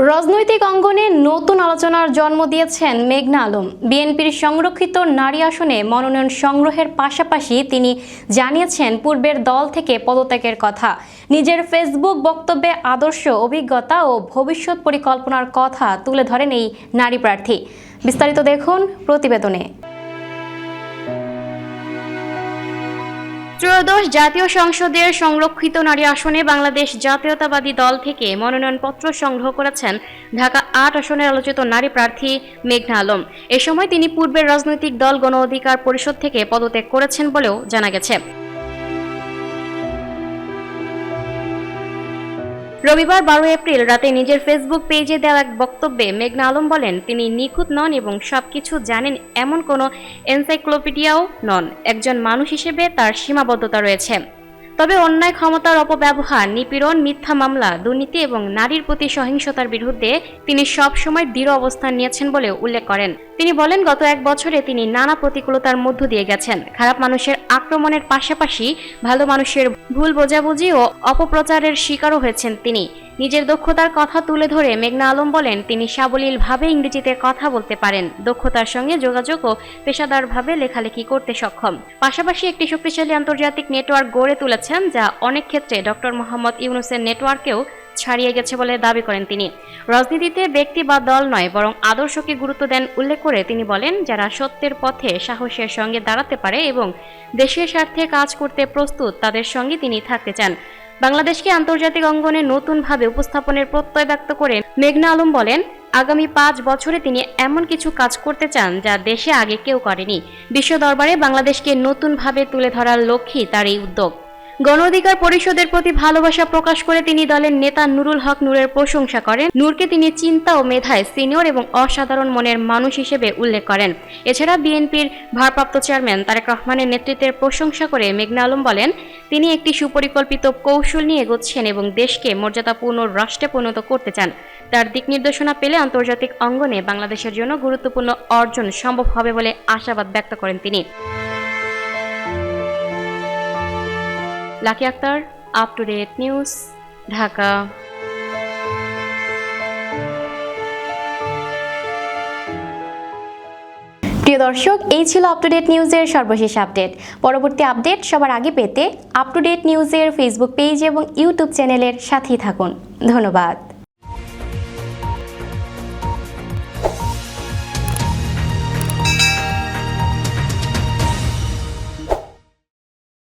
রাজনৈতিক অঙ্গনে নতুন আলোচনার জন্ম দিয়েছেন মেঘনা আলম। বিএনপির সংরক্ষিত নারী আসনে মনোনয়ন সংগ্রহের পাশাপাশি তিনি জানিয়েছেন পূর্বের দল থেকে পদত্যাগের কথা। নিজের ফেসবুক বক্তব্যে আদর্শ, অভিজ্ঞতা ও ভবিষ্যৎ পরিকল্পনার কথা তুলে ধরেন এই নারী প্রার্থী। বিস্তারিত দেখুন প্রতিবেদনে। ত্রয়োদশ জাতীয় সংসদের সংরক্ষিত নারী আসনে বাংলাদেশ জাতীয়তাবাদী দল থেকে মনোনয়নপত্র সংগ্রহ করেছেন ঢাকা ৮ আসনের আলোচিত নারী প্রার্থী মেঘনা আলম। এ সময় তিনি পূর্বের রাজনৈতিক দল গণ অধিকার পরিষদ থেকে পদত্যাগ করেছেন বলেও জানা গেছে। রবিবার ১২ এপ্রিল রাতে নিজের ফেসবুক পেজে দেওয়া এক বক্তব্যে মেঘনা আলম বলেন, তিনি নিখুঁত নন এবং সবকিছু জানেন এমন কোনো এনসাইক্লোপিডিয়াও নন। একজন মানুষ হিসেবে তার সীমাবদ্ধতা রয়েছে। তবে অন্যায়, ক্ষমতার অপব্যবহার, নিপীড়ন, মিথ্যা মামলা, দুর্নীতি এবং নারীর প্রতি সহিংসতার বিরুদ্ধে তিনি সব সময় দৃঢ় অবস্থান নিয়েছেন বলেও উল্লেখ করেন। তিনি বলেন, গত এক বছরে তিনি নানা প্রতিকূলতার মধ্য দিয়ে গেছেন। খারাপ মানুষের আক্রমণের পাশাপাশি ভালো মানুষের ভুল বোঝাবুঝি ও অপপ্রচারের শিকারও হয়েছেন তিনি। নিজের দক্ষতার কথা তুলে ধরে মেঘনা আলম বলেন, তিনি সাবলীলভাবে ইংরেজিতে কথা বলতে পারেন, দক্ষতার সঙ্গে যোগাযোগ ও পেশাদারভাবে লেখালেখি করতে সক্ষম। পাশাপাশি একটি শক্তিশালী আন্তর্জাতিক নেটওয়ার্ক গড়ে তুলেছেন, যা অনেক ক্ষেত্রে ডক্টর মোহাম্মদ ইউনূসের নেটওয়ার্কেও ছাড়িয়ে গেছে বলে দাবি করেন তিনি। রাজনীতিতে ব্যক্তি বা দল নয়, বরং আদর্শকে গুরুত্ব দেন উল্লেখ করে তিনি বলেন, যারা সত্যের পথে সাহসের সঙ্গে দাঁড়াতে পারে এবং দেশের স্বার্থে কাজ করতে প্রস্তুত, তাদের সঙ্গে তিনি থাকতে চান। বাংলাদেশকে আন্তর্জাতিক অঙ্গনে নতুনভাবে উপস্থাপনের প্রত্যয় ব্যক্ত করে মেঘনা আলম বলেন, আগামী ৫ বছরে তিনি এমন কিছু কাজ করতে চান যা দেশে আগে কেউ করেনি। বিশ্ব দরবারে বাংলাদেশকে নতুনভাবে তুলে ধরার লক্ষ্যেই তার এই উদ্যোগ। গণ অধিকার পরিষদের প্রতি ভালোবাসা প্রকাশ করে তিনি দলের নেতা নুরুল হক নূরের প্রশংসা করেন। নূরকে তিনি চিন্তা ও মেধায় সিনিয়র এবং অসাধারণ মনের মানুষ হিসেবে উল্লেখ করেন। এছাড়া বিএনপির ভারপ্রাপ্ত চেয়ারম্যান তারেক রহমানের নেতৃত্বের প্রশংসা করে মেঘনা আলম বলেন, তিনি একটি সুপরিকল্পিত কৌশল নিয়ে এগোচ্ছেন এবং দেশকে মর্যাদাপূর্ণ রাষ্ট্রে পরিণত করতে চান। তার দিক নির্দেশনা পেলে আন্তর্জাতিক অঙ্গনে বাংলাদেশের জন্য গুরুত্বপূর্ণ অর্জন সম্ভব হবে বলে আশাবাদ ব্যক্ত করেন তিনি। Lucky Akter, up to date news, Dhaka. প্রিয় দর্শক, এই ছিল আপ টু ডেট নিউজের সর্বশেষ আপডেট। পরবর্তী আপডেট সবার আগে পেতে আপ টু ডেট নিউজের ফেসবুক পেজ এবং ইউটিউব চ্যানেলের সাথেই থাকুন। ধন্যবাদ।